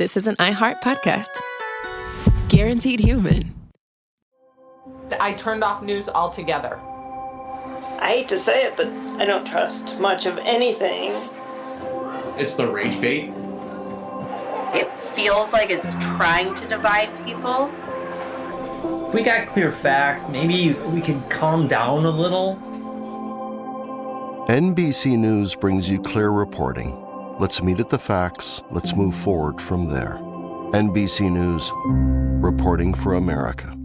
this is an iHeart podcast. Guaranteed human. I turned off news altogether. I hate to say it, but I don't trust much of anything. It's the rage bait. It feels like it's trying to divide people. If we got clear facts, maybe we can calm down a little. NBC News brings you clear reporting. Let's meet at the facts. Let's move forward from there. NBC News, reporting for America.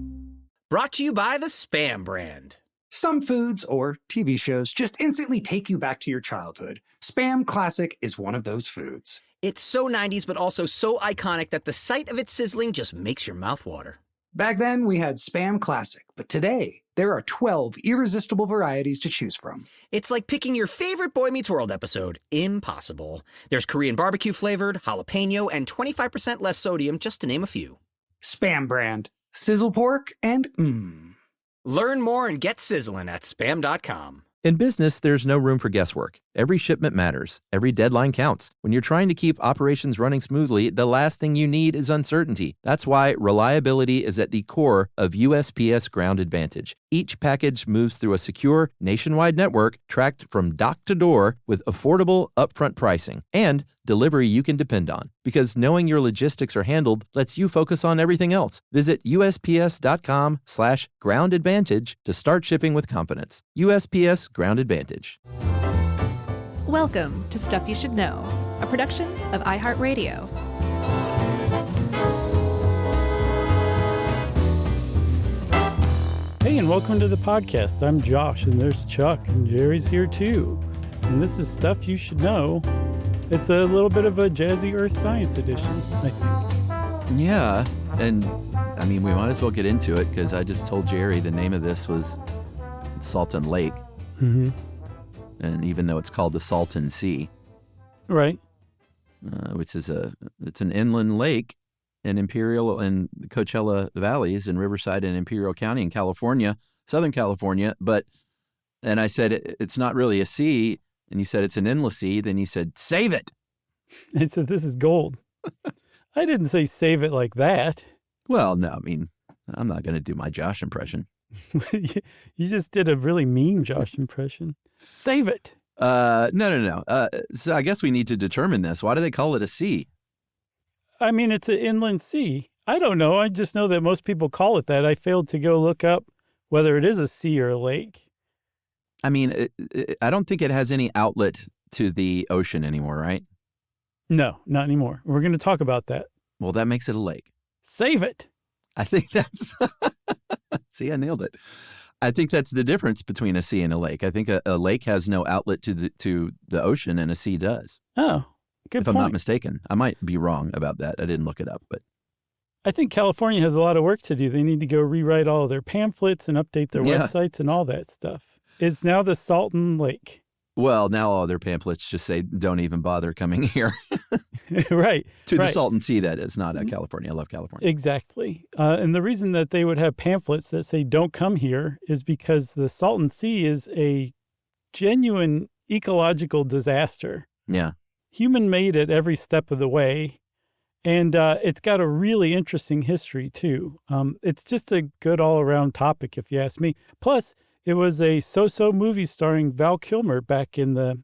Brought to you by the Spam brand. Some foods or TV shows just instantly take you back to your childhood. Spam Classic is one of those foods. It's so 90s, but also so iconic that the sight of it sizzling just makes your mouth water. Back then, we had Spam Classic, but today, there are 12 irresistible varieties to choose from. It's like picking your favorite Boy Meets World episode. Impossible. There's Korean barbecue flavored, jalapeno, and 25% less sodium, just to name a few. Spam brand. Sizzle pork and Learn more and get sizzling at spam.com. In business, there's no room for guesswork. Every shipment matters. Every deadline counts. When you're trying to keep operations running smoothly, the last thing you need is uncertainty. That's why reliability is at the core of USPS Ground Advantage. Each package moves through a secure, nationwide network tracked from dock to door with affordable, upfront pricing and delivery you can depend on. Because knowing your logistics are handled lets you focus on everything else. Visit USPS.com/Ground Advantage to start shipping with confidence. USPS Ground Advantage. Welcome to Stuff You Should Know, a production of iHeartRadio. Hey, and welcome to the podcast. I'm Josh, and there's Chuck, and Jerry's here too. And this is Stuff You Should Know. It's a little bit of a jazzy earth science edition, I think. Yeah, and I mean, we might as well get into it because I just told Jerry the name of this was Salton Lake. Mm-hmm. And even though it's called the Salton Sea. Right. Which is it's an inland lake in Imperial and Coachella Valleys in Riverside and Imperial County in California, Southern California. And I said, it's not really a sea. And you said it's an endless sea. Then you said, save it. I said, this is gold. I didn't say save it like that. Well, no, I mean, I'm not going to do my Josh impression. You just did a really mean Josh impression. Save it. No. So I guess we need to determine this. Why do they call it a sea? I mean, it's an inland sea. I don't know. I just know that most people call it that. I failed to go look up whether it is a sea or a lake. I mean, I don't think it has any outlet to the ocean anymore, right? No, not anymore. We're going to talk about that. Well, that makes it a lake. Save it. I think that's... See, I nailed it. I think that's the difference between a sea and a lake. I think a lake has no outlet to the ocean, and a sea does. Oh, good if point. I'm not mistaken. I might be wrong about that. I didn't look it up, but... I think California has a lot of work to do. They need to go rewrite all of their pamphlets and update their websites and all that stuff. It's now the Salton Lake. Well, now all their pamphlets just say, don't even bother coming here. Right. The Salton Sea, that is, not California. I love California. Exactly. And the reason that they would have pamphlets that say, don't come here, is because the Salton Sea is a genuine ecological disaster. Yeah. Human-made at every step of the way. And it's got a really interesting history, too. It's just a good all-around topic, if you ask me. Plus, it was a so-so movie starring Val Kilmer back in the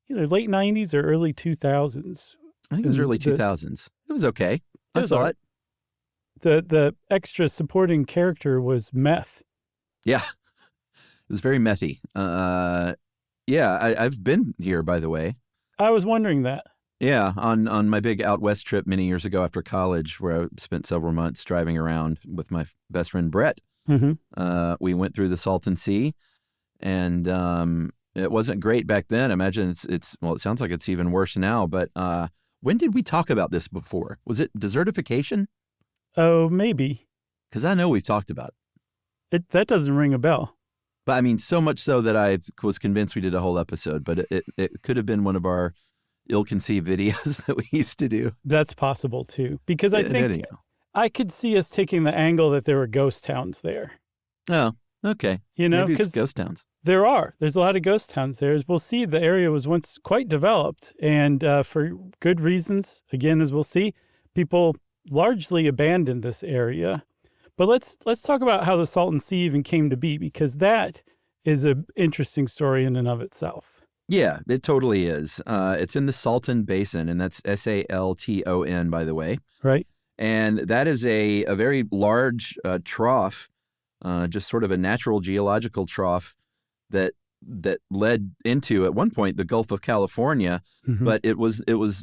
either late 90s or early 2000s. I think it was early 2000s. It was okay. I saw it. The extra supporting character was meth. Yeah. It was very methy. I've been here, by the way. I was wondering that. Yeah, on my big out west trip many years ago after college, where I spent several months driving around with my best friend Brett. Mm-hmm. We went through the Salton Sea, and it wasn't great back then. I imagine it sounds like it's even worse now. But when did we talk about this before? Was it desertification? Oh, maybe. Because I know we've talked about it. That doesn't ring a bell. But I mean, so much so that I was convinced we did a whole episode. But it could have been one of our ill-conceived videos that we used to do. That's possible too, because I think I could see us taking the angle that there were ghost towns there. Oh, okay. Maybe it's ghost towns. There's a lot of ghost towns there. As we'll see, the area was once quite developed, and for good reasons, again, as we'll see. people largely abandoned this area. But let's talk about how the Salton Sea even came to be, because that is an interesting story in and of itself. Yeah, it totally is. It's in the Salton Basin, and that's Salton, by the way. Right. And that is a very large trough, just sort of a natural geological trough that led into, at one point, the Gulf of California. Mm-hmm. But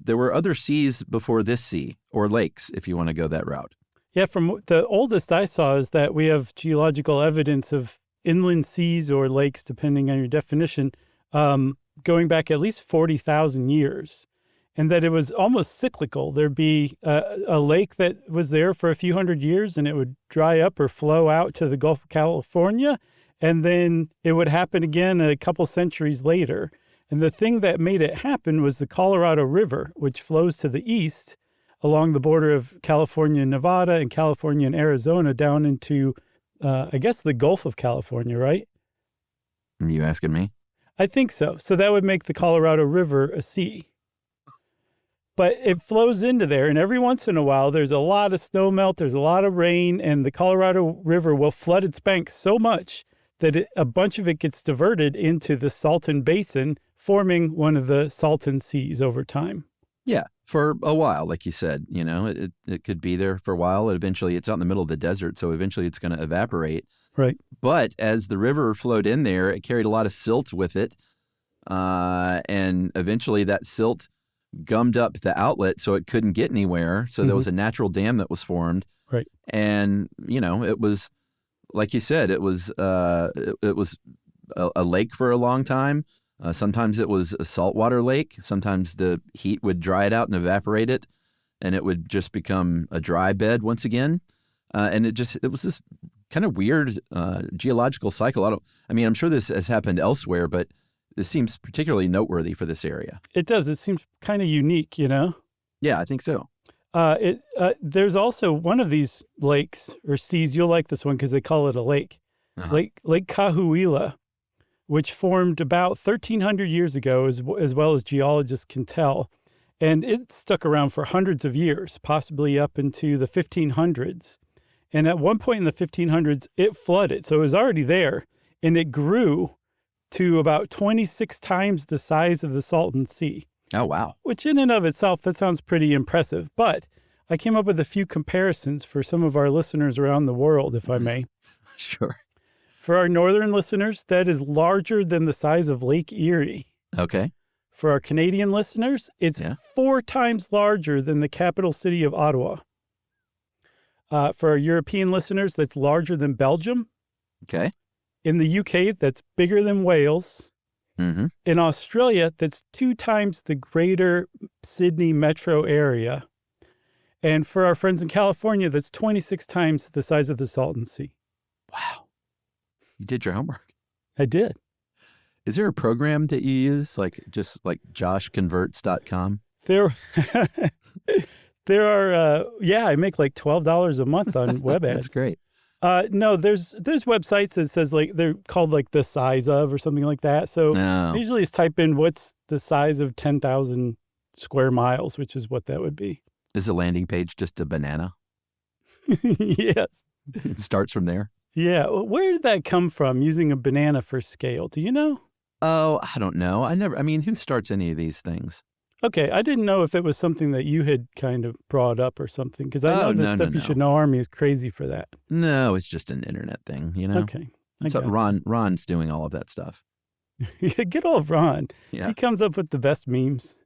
there were other seas before this sea, or lakes, if you want to go that route. Yeah, from the oldest I saw is that we have geological evidence of inland seas or lakes, depending on your definition, going back at least 40,000 years, and that it was almost cyclical. There'd be a lake that was there for a few hundred years, and it would dry up or flow out to the Gulf of California, and then it would happen again a couple centuries later. And the thing that made it happen was the Colorado River, which flows to the east along the border of California and Nevada and California and Arizona down into, I guess, the Gulf of California, right? Are you asking me? I think so. So that would make the Colorado River a sea. But it flows into there, and every once in a while, there's a lot of snow melt, there's a lot of rain, and the Colorado River will flood its banks so much that a bunch of it gets diverted into the Salton Basin, forming one of the Salton Seas over time. Yeah, for a while, like you said. It could be there for a while. Eventually, it's out in the middle of the desert, so eventually it's going to evaporate. Right. But as the river flowed in there, it carried a lot of silt with it. And eventually that silt gummed up the outlet so it couldn't get anywhere. So there was a natural dam that was formed. Right. And, it was, like you said, it was a lake for a long time. Sometimes it was a saltwater lake. Sometimes the heat would dry it out and evaporate it, and it would just become a dry bed once again. And it was this kind of weird geological cycle. I'm sure this has happened elsewhere, but this seems particularly noteworthy for this area. It does. It seems kind of unique, Yeah, I think so. There's also one of these lakes or seas. You'll like this one because they call it a lake. Uh-huh. Lake Cahuilla, which formed about 1,300 years ago, as well as geologists can tell. And it stuck around for hundreds of years, possibly up into the 1500s. And at one point in the 1500s, it flooded. So it was already there, and it grew to about 26 times the size of the Salton Sea. Oh, wow. Which in and of itself, that sounds pretty impressive. But I came up with a few comparisons for some of our listeners around the world, if I may. Sure. For our northern listeners, that is larger than the size of Lake Erie. Okay. For our Canadian listeners, it's 4 times larger than the capital city of Ottawa. For our European listeners, that's larger than Belgium. Okay. In the UK, that's bigger than Wales. Mm-hmm. In Australia, that's 2 times the greater Sydney metro area. And for our friends in California, that's 26 times the size of the Salton Sea. Wow. You did your homework. I did. Is there a program that you use, like joshconverts.com? There are, I make like $12 a month on web ads. That's great. No, there's websites that says like they're called like the size of or something like that. So I usually just type in what's the size of 10,000 square miles, which is what that would be. Is the landing page just a banana? Yes. It starts from there? Yeah. Where did that come from, using a banana for scale? Do you know? Oh, I don't know. Who starts any of these things? Okay, I didn't know if it was something that you had kind of brought up or something, because I know the Stuff You Should Know Army is crazy for that. No, it's just an internet thing, Okay. So Ron's doing all of that stuff. Good old Ron. Yeah. He comes up with the best memes.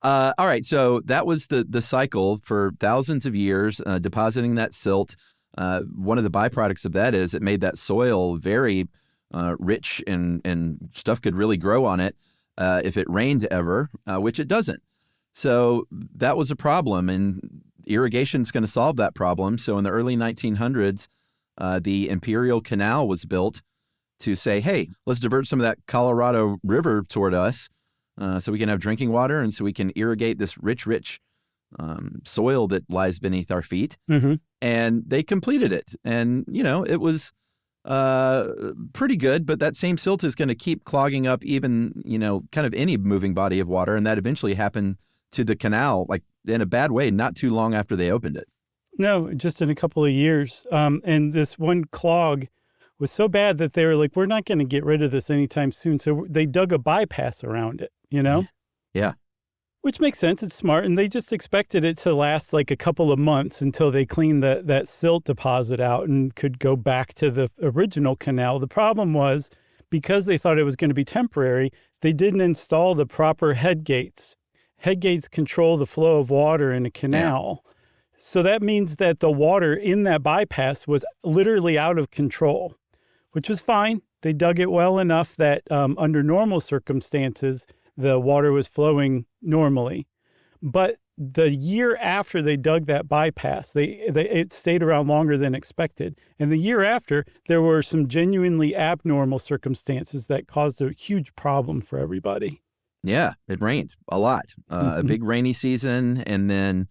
All right, so that was the cycle for thousands of years, depositing that silt. One of the byproducts of that is it made that soil very rich and stuff could really grow on it. If it rained ever, which it doesn't. So that was a problem, and irrigation's going to solve that problem. So in the early 1900s, the Imperial Canal was built to say, hey, let's divert some of that Colorado River toward us so we can have drinking water and so we can irrigate this rich soil that lies beneath our feet. Mm-hmm. And they completed it. And, it was pretty good, but that same silt is going to keep clogging up even, kind of any moving body of water. And that eventually happened to the canal, like in a bad way not too long after they opened it. No, just in a couple of years. And this one clog was so bad that they were like, we're not going to get rid of this anytime soon. So they dug a bypass around it, you know? Yeah. Which makes sense. It's smart. And they just expected it to last like a couple of months until they cleaned that silt deposit out and could go back to the original canal. The problem was, because they thought it was going to be temporary, they didn't install the proper head gates. Head gates control the flow of water in a canal. Yeah. So that means that the water in that bypass was literally out of control, which was fine. They dug it well enough that under normal circumstances, the water was flowing normally. But the year after they dug that bypass, it stayed around longer than expected. And the year after, there were some genuinely abnormal circumstances that caused a huge problem for everybody. Yeah, it rained a lot. A big rainy season, and then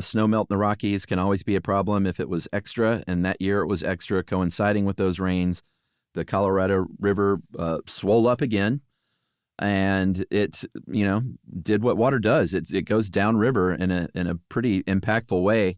snow melt in the Rockies can always be a problem if it was extra, and that year it was extra coinciding with those rains. The Colorado River swole up again, and it, did what water does. It goes downriver in a pretty impactful way,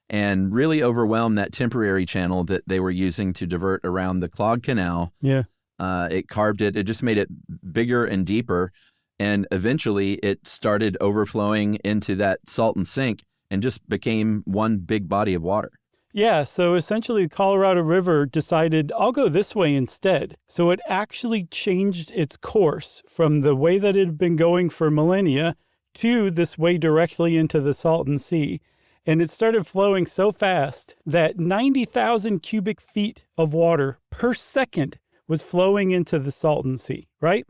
and really overwhelmed that temporary channel that they were using to divert around the clogged canal. Yeah. It carved it. It just made it bigger and deeper, and eventually it started overflowing into that Salton Sea and just became one big body of water. Yeah, so essentially the Colorado River decided, I'll go this way instead. So it actually changed its course from the way that it had been going for millennia to this way directly into the Salton Sea. And it started flowing so fast that 90,000 cubic feet of water per second was flowing into the Salton Sea, right?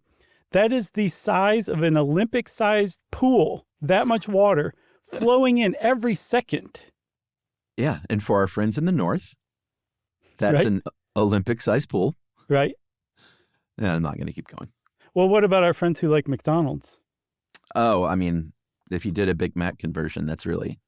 That is the size of an Olympic-sized pool, that much water flowing in every second. Yeah, and for our friends in the north, that's an Olympic-sized pool. Right. Yeah, I'm not going to keep going. Well, what about our friends who like McDonald's? Oh, I mean, if you did a Big Mac conversion, that's really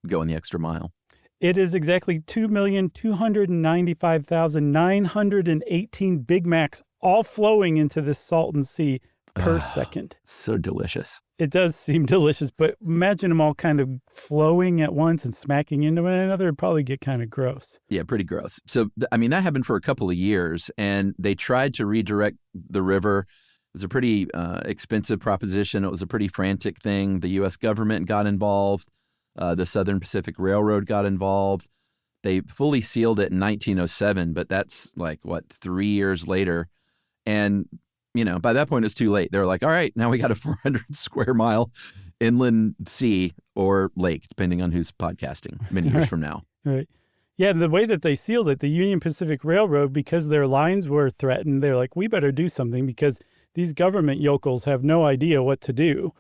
going the extra mile. It is exactly 2,295,918 Big Macs all flowing into the Salton Sea per second. So delicious. It does seem delicious, but imagine them all kind of flowing at once and smacking into one another. It'd probably get kind of gross. Yeah, pretty gross. So, that happened for a couple of years, and they tried to redirect the river. It was a pretty expensive proposition. It was a pretty frantic thing. The U.S. government got involved. The Southern Pacific Railroad got involved. They fully sealed it in 1907, but that's 3 years later. And by that point, it's too late. They're like, all right, now we got a 400 square mile inland sea or lake, depending on who's podcasting many years from now. Right. Yeah, the way that they sealed it, the Union Pacific Railroad, because their lines were threatened, they're like, we better do something because these government yokels have no idea what to do.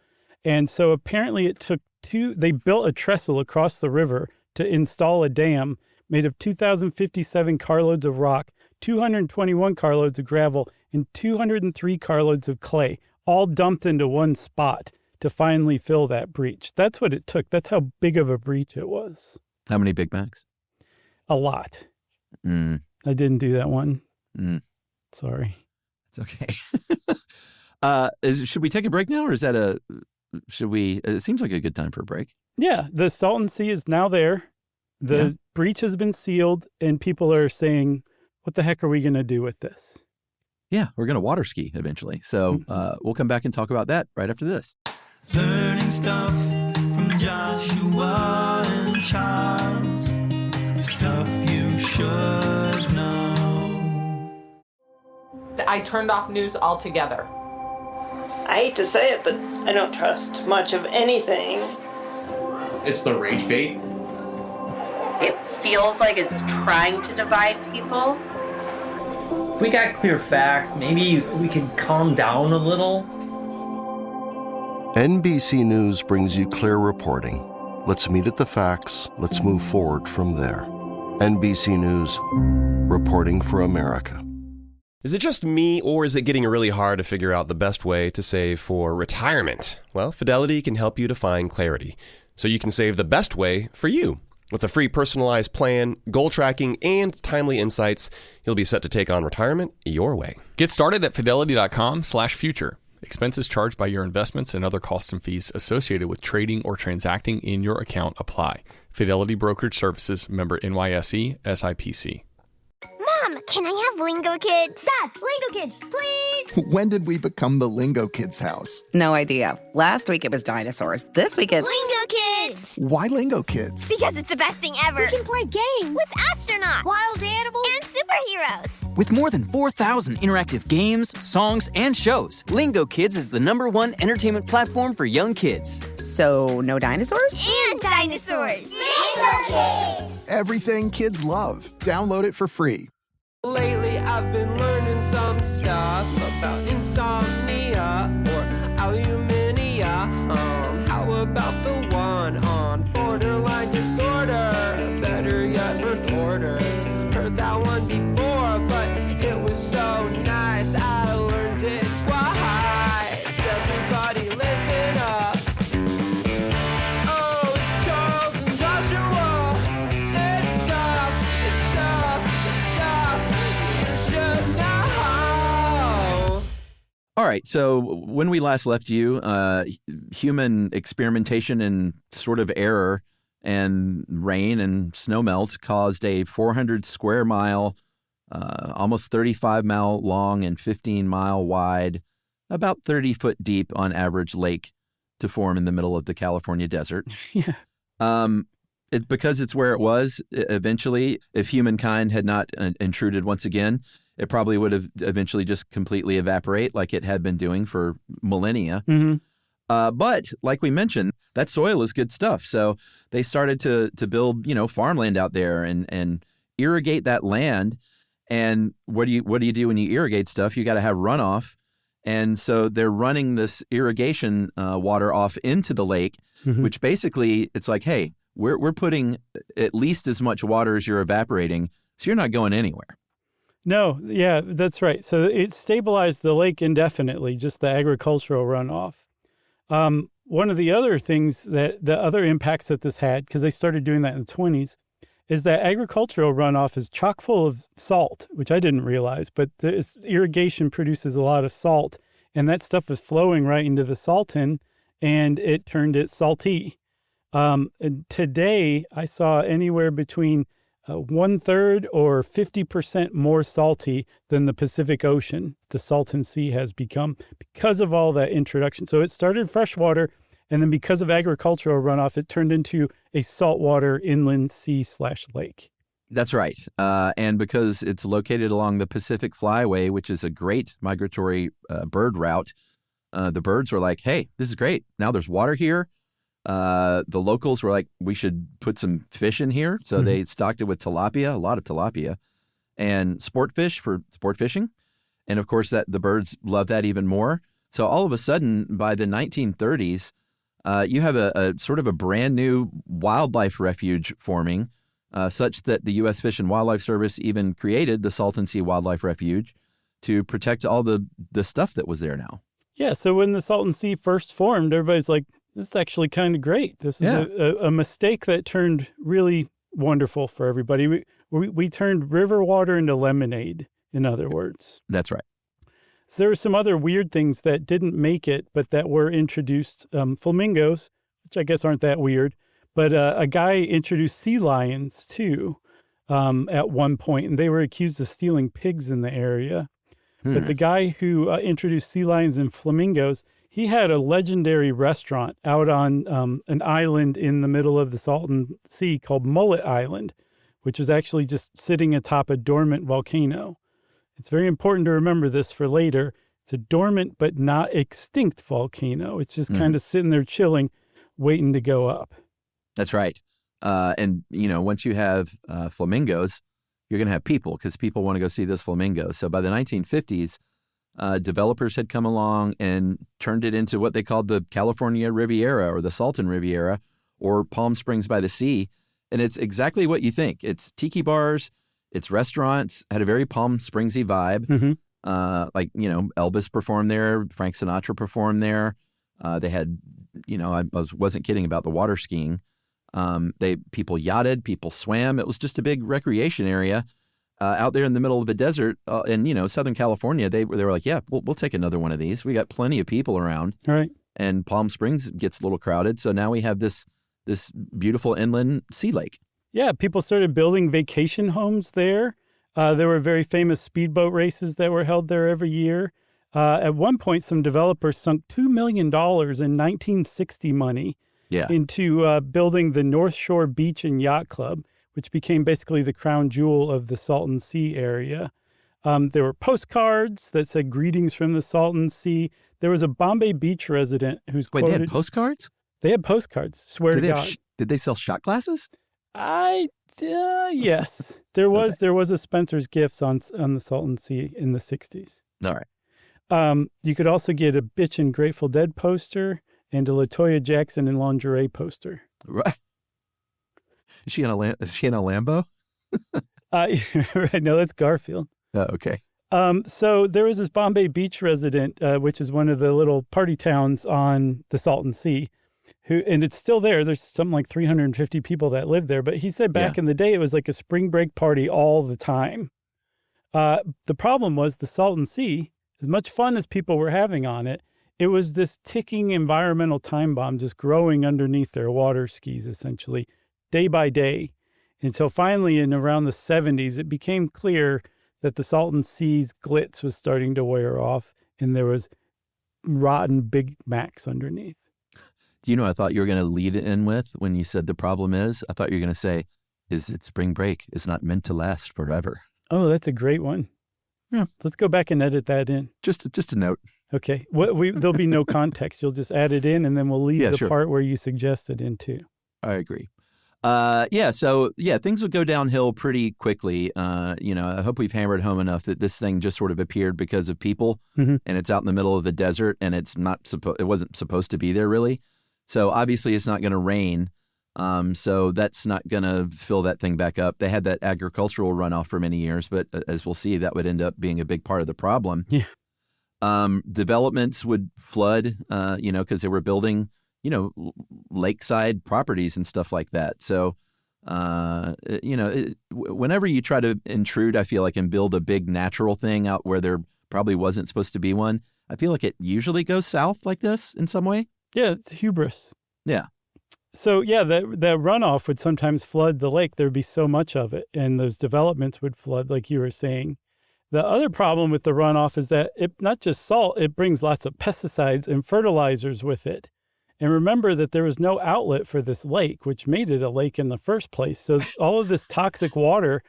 And so apparently it took they built a trestle across the river to install a dam made of 2,057 carloads of rock, 221 carloads of gravel, and 203 carloads of clay, all dumped into one spot to finally fill that breach. That's what it took. That's how big of a breach it was. How many Big Macs? A lot. I didn't do that one. Sorry. It's okay. Should we take a break now, or is that should we? It seems like a good time for a break. Yeah, the Salton Sea is now there. The breach has been sealed, and people are saying, what the heck are we going to do with this? Yeah, we're going to water ski eventually. So we'll come back and talk about that right after this. Learning stuff from Joshua and Charles. Stuff you should know. I turned off news altogether. I hate to say it, but I don't trust much of anything. It's the rage bait. It feels like it's trying to divide people. If we got clear facts, maybe we can calm down a little. NBC News brings you clear reporting. Let's meet at the facts. Let's move forward from there. NBC News, reporting for America. Is it just me, or is it getting really hard to figure out the best way to save for retirement? Well, Fidelity can help you to find clarity, so you can save the best way for you. With a free personalized plan, goal tracking, and timely insights, you'll be set to take on retirement your way. Get started at fidelity.com/future. Expenses charged by your investments and other costs and fees associated with trading or transacting in your account apply. Fidelity Brokerage Services, member NYSE, SIPC. Mom, can I have Lingo Kids? Dad, Lingo Kids, please! When did we become the Lingo Kids house? No idea. Last week it was dinosaurs. This week it's... Lingo Kids! Why Lingo Kids? Because it's the best thing ever. We can play games with astronauts, wild animals, and superheroes. With more than 4,000 interactive games, songs, and shows, Lingo Kids is the #1 entertainment platform for young kids. So, no dinosaurs? And dinosaurs! Lingo Kids! Everything kids love. Download it for free. Lately I've been learning some stuff about insomnia or alumnia. How about the one on borderline disorder? Better yet, birth order. Heard that one before, but it was so nice I learned it twice. Everybody listen up. Oh, it's Charles and Joshua. It's stuff, you should know. All right, so when we last left you, human experimentation and sort of error and rain and snowmelt caused a 400 square mile, almost 35-mile long and 15-mile wide, about 30-foot deep on average lake to form in the middle of the California desert. Yeah. Because it's where it was, eventually, if humankind had not intruded once again, it probably would have eventually just completely evaporate like it had been doing for millennia. Mm-hmm. But like we mentioned, that soil is good stuff. So they started to build, farmland out there and irrigate that land. And what do you do when you irrigate stuff? You got to have runoff. And so they're running this irrigation water off into the lake, mm-hmm. which basically it's like, hey, we're putting at least as much water as you're evaporating, so you're not going anywhere. No, yeah, that's right. So it stabilized the lake indefinitely, just the agricultural runoff. One of the other things the other impacts that this had, because they started doing that in the 1920s, is that agricultural runoff is chock full of salt, which I didn't realize, but this irrigation produces a lot of salt, and that stuff was flowing right into the Salton, and it turned it salty. And today, I saw anywhere between 1/3 or 50% more salty than the Pacific Ocean, the Salton Sea has become because of all that introduction. So it started freshwater, and then because of agricultural runoff, it turned into a saltwater inland sea/lake. That's right. And because it's located along the Pacific Flyway, which is a great migratory bird route, the birds were like, hey, this is great. Now there's water here. The locals were like, we should put some fish in here. So they stocked it with tilapia, a lot of tilapia, and sport fish for sport fishing. And of course, that the birds love that even more. So all of a sudden, by the 1930s, you have a sort of a brand new wildlife refuge forming, such that the U.S. Fish and Wildlife Service even created the Salton Sea Wildlife Refuge to protect all the stuff that was there now. Yeah, so when the Salton Sea first formed, everybody's like, this is actually kind of great. This is a mistake that turned really wonderful for everybody. We turned river water into lemonade, in other words. That's right. So there were some other weird things that didn't make it, but that were introduced. Flamingos, which I guess aren't that weird, but a guy introduced sea lions too at one point, and they were accused of stealing pigs in the area. But the guy who introduced sea lions and flamingos, he had a legendary restaurant out on an island in the middle of the Salton Sea called Mullet Island, which is actually just sitting atop a dormant volcano. It's very important to remember this for later. It's a dormant but not extinct volcano. It's just kind of sitting there chilling, waiting to go up. That's right. And, once you have flamingos, you're going to have people because people want to go see this flamingo. So by the 1950s, developers had come along and turned it into what they called the California Riviera or the Salton Riviera or Palm Springs by the Sea. And it's exactly what you think. It's tiki bars, it's restaurants, had a very Palm Springsy vibe. Elvis performed there, Frank Sinatra performed there. They had, I wasn't kidding about the water skiing. People yachted, people swam. It was just a big recreation area. out there in the middle of the desert in Southern California, they were like, yeah, we'll take another one of these. We got plenty of people around. Right. And Palm Springs gets a little crowded. So now we have this beautiful inland sea lake. Yeah, people started building vacation homes there. There were very famous speedboat races that were held there every year. At one point, some developers sunk $2 million in 1960 money into building the North Shore Beach and Yacht Club, which became basically the crown jewel of the Salton Sea area. There were postcards that said greetings from the Salton Sea. There was a Bombay Beach resident who's quoted. Wait, they had postcards? They had postcards, swear to God. Did they sell shot glasses? Yes. There was a Spencer's Gifts on the Salton Sea in the 60s. All right. You could also get a Bitch and Grateful Dead poster and a LaToya Jackson in lingerie poster. Right. Is she in a Lambo? Right. No, that's Garfield. Oh, okay. So there was this Bombay Beach resident, which is one of the little party towns on the Salton Sea, and it's still there. There's something like 350 people that live there. But he said back in the day, it was like a spring break party all the time. The problem was the Salton Sea, as much fun as people were having on it, it was this ticking environmental time bomb just growing underneath their water skis, essentially, day by day, until finally in around the 70s, it became clear that the Salton Sea's glitz was starting to wear off and there was rotten Big Macs underneath. Do you know, I thought you were going to lead it in with when you said the problem is, I thought you were going to say, is it spring break? It's not meant to last forever. Oh, that's a great one. Yeah, let's go back and edit that in. Just a note. Okay. There'll be no context. You'll just add it in and then we'll leave the part where you suggested in too. I agree. Things would go downhill pretty quickly. I hope we've hammered home enough that this thing just sort of appeared because of people, and it's out in the middle of the desert, and it wasn't supposed to be there really. So obviously it's not going to rain. So that's not going to fill that thing back up. They had that agricultural runoff for many years, but as we'll see, that would end up being a big part of the problem. Yeah. Developments would flood, because they were building lakeside properties and stuff like that. So, whenever you try to intrude, I feel like, and build a big natural thing out where there probably wasn't supposed to be one, I feel like it usually goes south like this in some way. Yeah, it's hubris. Yeah. So, that runoff would sometimes flood the lake. There'd be so much of it, and those developments would flood, like you were saying. The other problem with the runoff is that it not just salt, it brings lots of pesticides and fertilizers with it. And remember that there was no outlet for this lake, which made it a lake in the first place. So all of this toxic water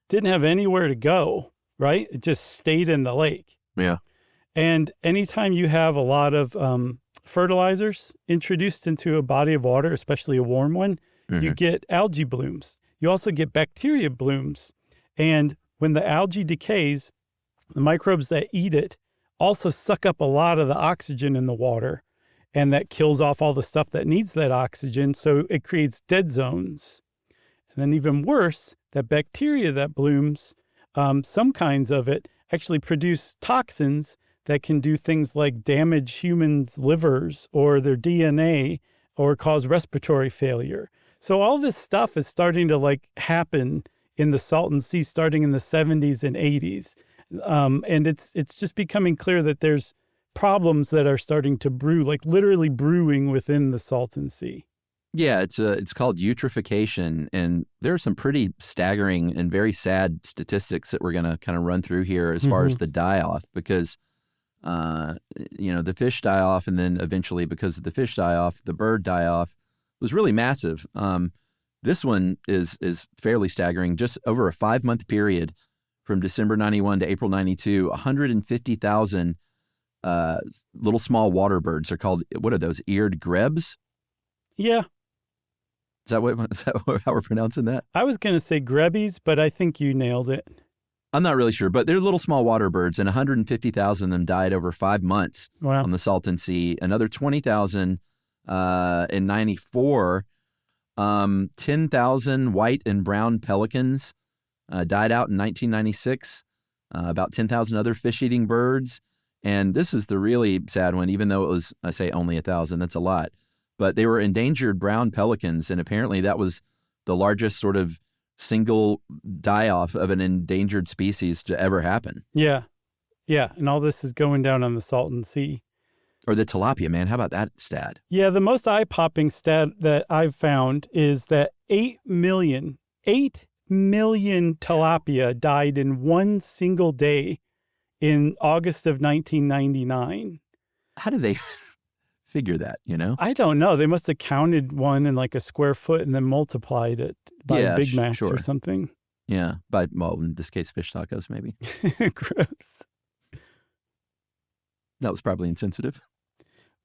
didn't have anywhere to go, right? It just stayed in the lake. Yeah. And anytime you have a lot of fertilizers introduced into a body of water, especially a warm one, you get algae blooms. You also get bacteria blooms. And when the algae decays, the microbes that eat it also suck up a lot of the oxygen in the water. And that kills off all the stuff that needs that oxygen. So it creates dead zones. And then even worse, that bacteria that blooms, some kinds of it actually produce toxins that can do things like damage humans' livers or their DNA or cause respiratory failure. So all this stuff is starting to happen in the Salton Sea starting in the 70s and 80s. And it's just becoming clear that there's problems that are starting to brew, like literally brewing within the Salton Sea. Yeah, it's called eutrophication, and there are some pretty staggering and very sad statistics that we're going to kind of run through here as far as the die-off, because the fish die off, and then eventually, because of the fish die off, the bird die off was really massive. This one is fairly staggering. Just over a 5-month period, from December 91 to April 92, 150,000 little small water birds are called, what are those, eared grebes? Yeah. Is that how we're pronouncing that? I was going to say grebies, but I think you nailed it. I'm not really sure, but they're little small water birds, and 150,000 of them died over 5 months on the Salton Sea. Another 20,000 in 94. 10,000 white and brown pelicans died out in 1996. About 10,000 other fish-eating birds. And this is the really sad one, even though it was, I say only 1,000, that's a lot. But they were endangered brown pelicans, and apparently that was the largest sort of single die-off of an endangered species to ever happen. Yeah. Yeah. And all this is going down on the Salton Sea. Or the tilapia, man. How about that stat? Yeah, the most eye-popping stat that I've found is that 8 million tilapia died in one single day in August of 1999. How do they figure that, you know? I don't know. They must have counted one in like a square foot and then multiplied it by Big Macs or something. Yeah, well, in this case, fish tacos, maybe. Gross. That was probably insensitive.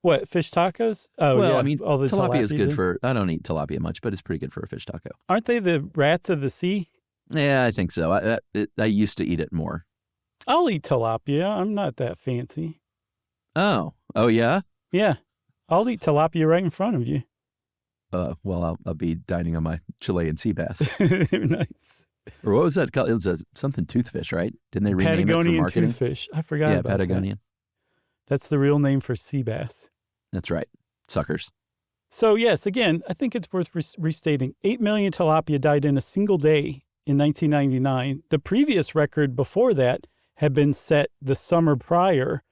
What, fish tacos? Oh, well, yeah. I mean, all the tilapia is good do. for, I don't eat tilapia much, but it's pretty good for a fish taco. Aren't they the rats of the sea? Yeah, I think so. I used to eat it more. I'll eat tilapia. I'm not that fancy. Oh yeah? Yeah. I'll eat tilapia right in front of you. Well, I'll be dining on my Chilean sea bass. Nice. Or what was that called? It was something toothfish, right? Didn't they rename it for Patagonian marketing? toothfish. I forgot about Patagonian. That's the real name for sea bass. That's right. Suckers. So, yes, again, I think it's worth restating. 8 million tilapia died in a single day in 1999. The previous record before that had been set the summer prior,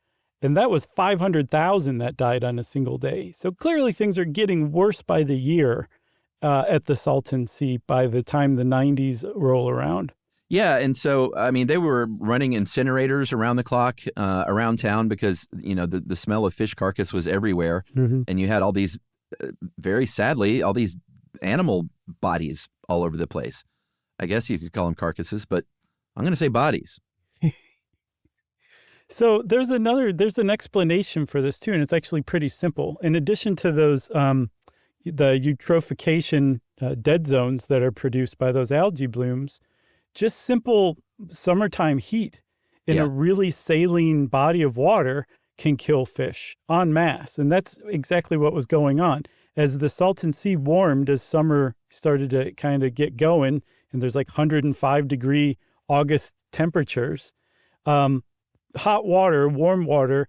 and that was 500,000 that died on a single day. So clearly things are getting worse by the year at the Salton Sea by the time the 90s roll around. Yeah, and so, I mean, they were running incinerators around the clock around town because, you know, the smell of fish carcass was everywhere. Mm-hmm. And you had all these, very sadly, all these animal bodies all over the place. I guess you could call them carcasses, but I'm going to say bodies. So there's an explanation for this too, and it's actually pretty simple. In addition to those, the eutrophication dead zones that are produced by those algae blooms, just simple summertime heat in a really saline body of water can kill fish en masse. And that's exactly what was going on. As the Salton Sea warmed, as summer started to kind of get going, and there's like 105-degree August temperatures, hot water, warm water,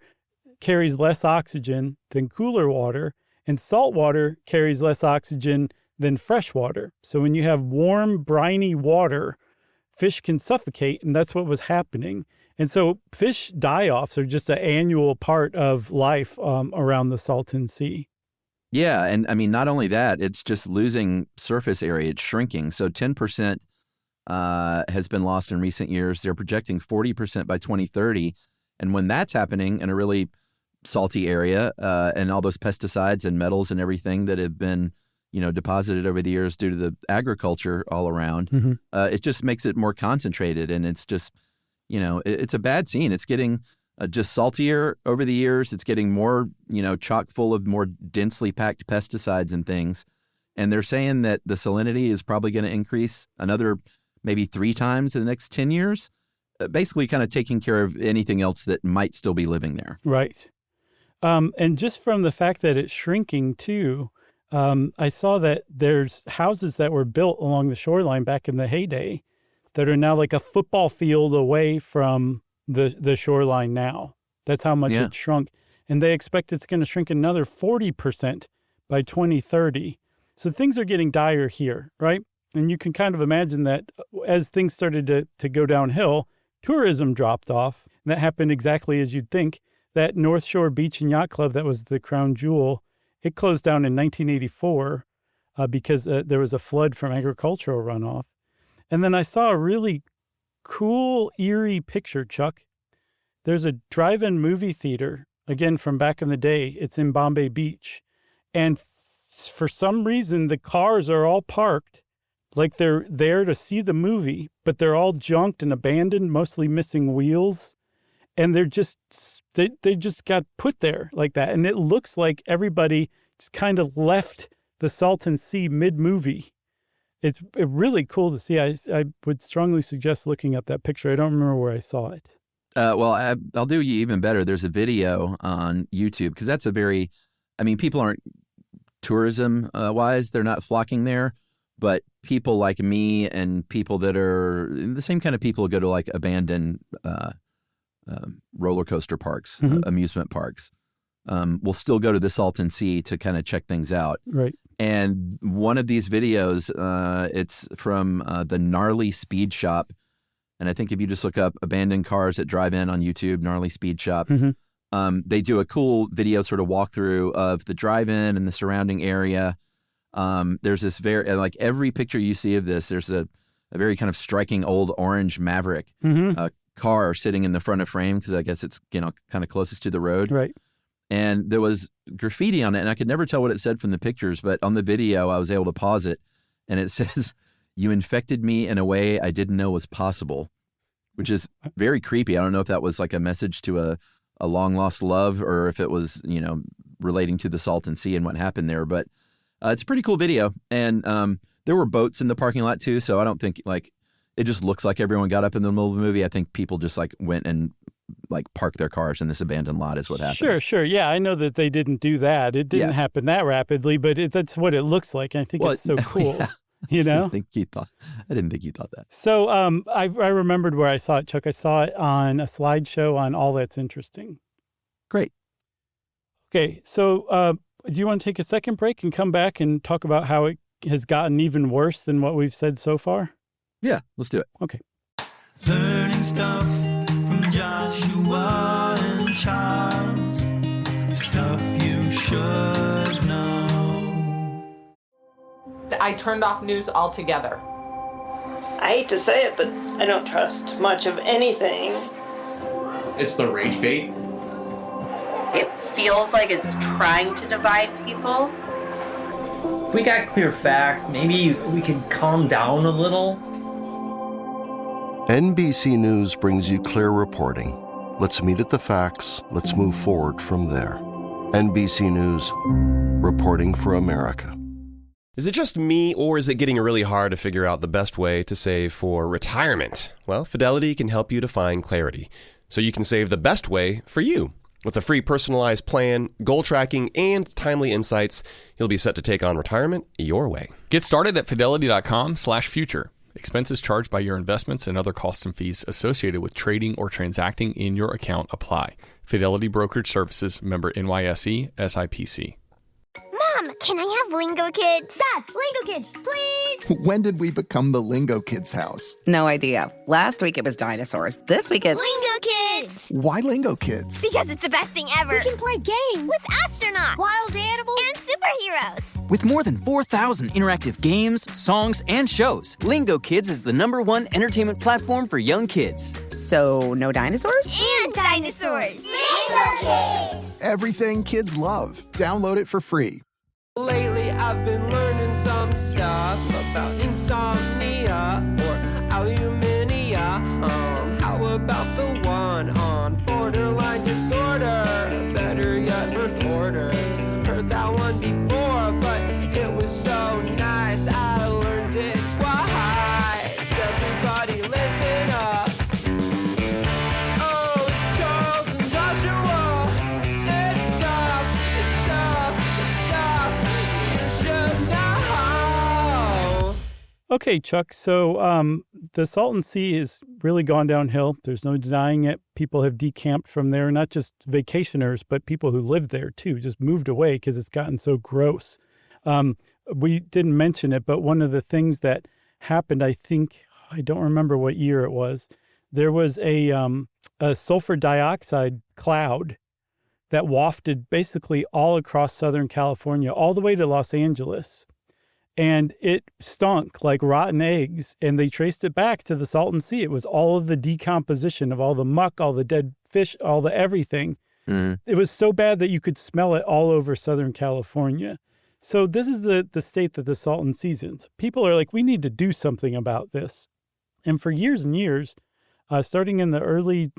carries less oxygen than cooler water, and salt water carries less oxygen than fresh water. So when you have warm, briny water, fish can suffocate, and that's what was happening. And so fish die-offs are just an annual part of life around the Salton Sea. Yeah, and I mean, not only that, it's just losing surface area. It's shrinking. So 10% has been lost in recent years. They're projecting 40% by 2030. And when that's happening in a really salty area and all those pesticides and metals and everything that have been, you know, deposited over the years due to the agriculture all around, it just makes it more concentrated. And it's just, you know, it's a bad scene. It's getting just saltier over the years. It's getting more, you know, chock full of more densely packed pesticides and things. And they're saying that the salinity is probably going to increase another maybe 3 times in the next 10 years, basically kind of taking care of anything else that might still be living there. Right. And just from the fact that it's shrinking too, I saw that there's houses that were built along the shoreline back in the heyday that are now like a football field away from the shoreline now. That's how much it shrunk. And they expect it's going to shrink another 40% by 2030. So things are getting dire here, right? And you can kind of imagine that as things started to go downhill, tourism dropped off. And that happened exactly as you'd think. That North Shore Beach and Yacht Club, that was the crown jewel, it closed down in 1984 because there was a flood from agricultural runoff. And then I saw a really cool, eerie picture, Chuck. There's a drive-in movie theater, again, from back in the day. It's in Bombay Beach. And for some reason, the cars are all parked like they're there to see the movie, but they're all junked and abandoned, mostly missing wheels. And they're just, they just got put there like that. And it looks like everybody just kind of left the Salton Sea mid-movie. It's really cool to see. I would strongly suggest looking up that picture. I don't remember where I saw it. Well, I'll do you even better. There's a video on YouTube because that's a very, I mean, people aren't tourism-wise, they're not flocking there, but people like me and people that are the same kind of people who go to like abandoned roller coaster parks, amusement parks, will still go to the Salton Sea to kind of check things out. Right. And one of these videos, it's from the Gnarly Speed Shop. And I think if you just look up abandoned cars that drive in on YouTube, Gnarly Speed Shop, they do a cool video sort of walkthrough of the drive-in and the surrounding area. There's this like every picture you see of this, there's a very kind of striking old orange Maverick car sitting in the front of frame because I guess it's, kind of closest to the road. Right. And there was graffiti on it, and I could never tell what it said from the pictures, but on the video, I was able to pause it, and it says, "You infected me in a way I didn't know was possible," which is very creepy. I don't know if that was like a message to a long-lost love or if it was, relating to the Salton Sea and what happened there, but it's a pretty cool video, and there were boats in the parking lot, too, so I don't think, it just looks like everyone got up in the middle of the movie. I think people just, went and park their cars in this abandoned lot is what happened. Sure. Yeah, I know that they didn't do that. It didn't happen that rapidly, but that's what it looks like. And I think it's so cool. Yeah. You know? I didn't think you thought that. So I remembered where I saw it, Chuck. I saw it on a slideshow on All That's Interesting. Great. Okay, so do you want to take a second break and come back and talk about how it has gotten even worse than what we've said so far? Yeah, let's do it. Okay. Learning stuff from Joshua and Charles. Stuff you should know. I turned off news altogether. I hate to say it, but I don't trust much of anything. It's the rage bait. It feels like it's trying to divide people. If we got clear facts, maybe we can calm down a little. NBC News brings you clear reporting. Let's meet at the facts. Let's move forward from there. NBC News, reporting for America. Is it just me, or is it getting really hard to figure out the best way to save for retirement? Well, Fidelity can help you to find clarity, so you can save the best way for you. With a free personalized plan, goal tracking, and timely insights, you'll be set to take on retirement your way. Get started at fidelity.com/future. Expenses charged by your investments and other costs and fees associated with trading or transacting in your account apply. Fidelity Brokerage Services, member NYSE, SIPC. Mom, can I have Lingo Kids? Dad, Lingo Kids, please! When did we become the Lingo Kids house? No idea. Last week it was dinosaurs. This week it's... Lingo Kids! Why Lingo Kids? Because it's the best thing ever. We can play games with astronauts, wild animals, and superheroes. With more than 4,000 interactive games, songs, and shows, Lingo Kids is the #1 entertainment platform for young kids. So, no dinosaurs? And dinosaurs! Lingo Kids! Everything kids love. Download it for free. Lately I've been learning some stuff about insomnia or alumnia. How about the one on borderline disorder? Better yet, birth order. Heard that one before, but it was so nice I learned it twice. Everybody listen up. Oh, it's Charles and Joshua. It's stuff you should know. Okay, Chuck. So the Salton Sea has really gone downhill. There's no denying it. People have decamped from there, not just vacationers, but people who lived there too, just moved away because it's gotten so gross. We didn't mention it, but one of the things that happened, I don't remember what year it was, there was a sulfur dioxide cloud that wafted basically all across Southern California, all the way to Los Angeles. And it stunk like rotten eggs, and they traced it back to the Salton Sea. It was all of the decomposition of all the muck, all the dead fish, all the everything. Mm-hmm. It was so bad that you could smell it all over Southern California. So this is the state that the Salton Sea's in. People are like, we need to do something about this. And for years and years, starting in the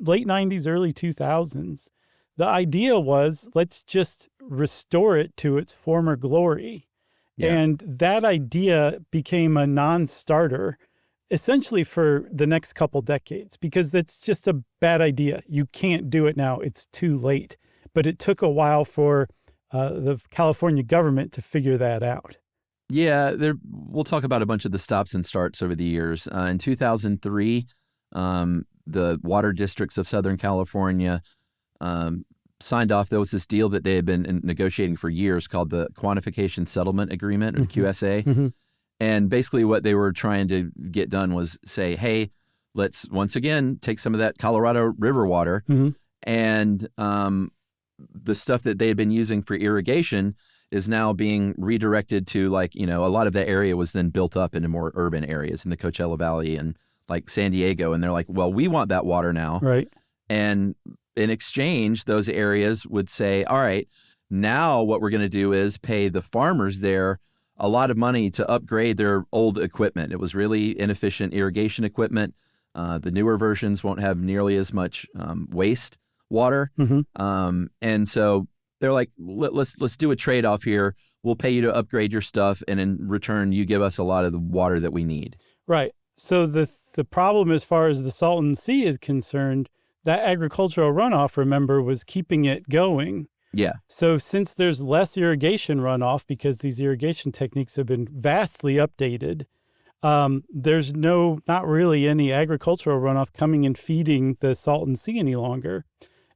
late 90s, early 2000s, the idea was, let's just restore it to its former glory. Yeah. And that idea became a non-starter essentially for the next couple decades, because that's just a bad idea. You can't do it now. It's too late. But it took a while for the California government to figure that out. Yeah, we'll talk about a bunch of the stops and starts over the years. In 2003, the water districts of Southern California signed off. There was this deal that they had been negotiating for years called the Quantification Settlement Agreement, or QSA. And basically what they were trying to get done was say, hey, let's once again take some of that Colorado River water and the stuff that they had been using for irrigation is now being redirected to, like, a lot of that area was then built up into more urban areas in the Coachella Valley and like San Diego. And they're like, well, we want that water now. Right. And in exchange, those areas would say, all right, now what we're going to do is pay the farmers there a lot of money to upgrade their old equipment. It was really inefficient irrigation equipment. The newer versions won't have nearly as much waste water. And so they're like, let's do a trade-off here. We'll pay you to upgrade your stuff, and in return, you give us a lot of the water that we need. Right. So the problem as far as the Salton Sea is concerned, that agricultural runoff, remember, was keeping it going. Yeah. So since there's less irrigation runoff because these irrigation techniques have been vastly updated, there's not really any agricultural runoff coming and feeding the Salton Sea any longer.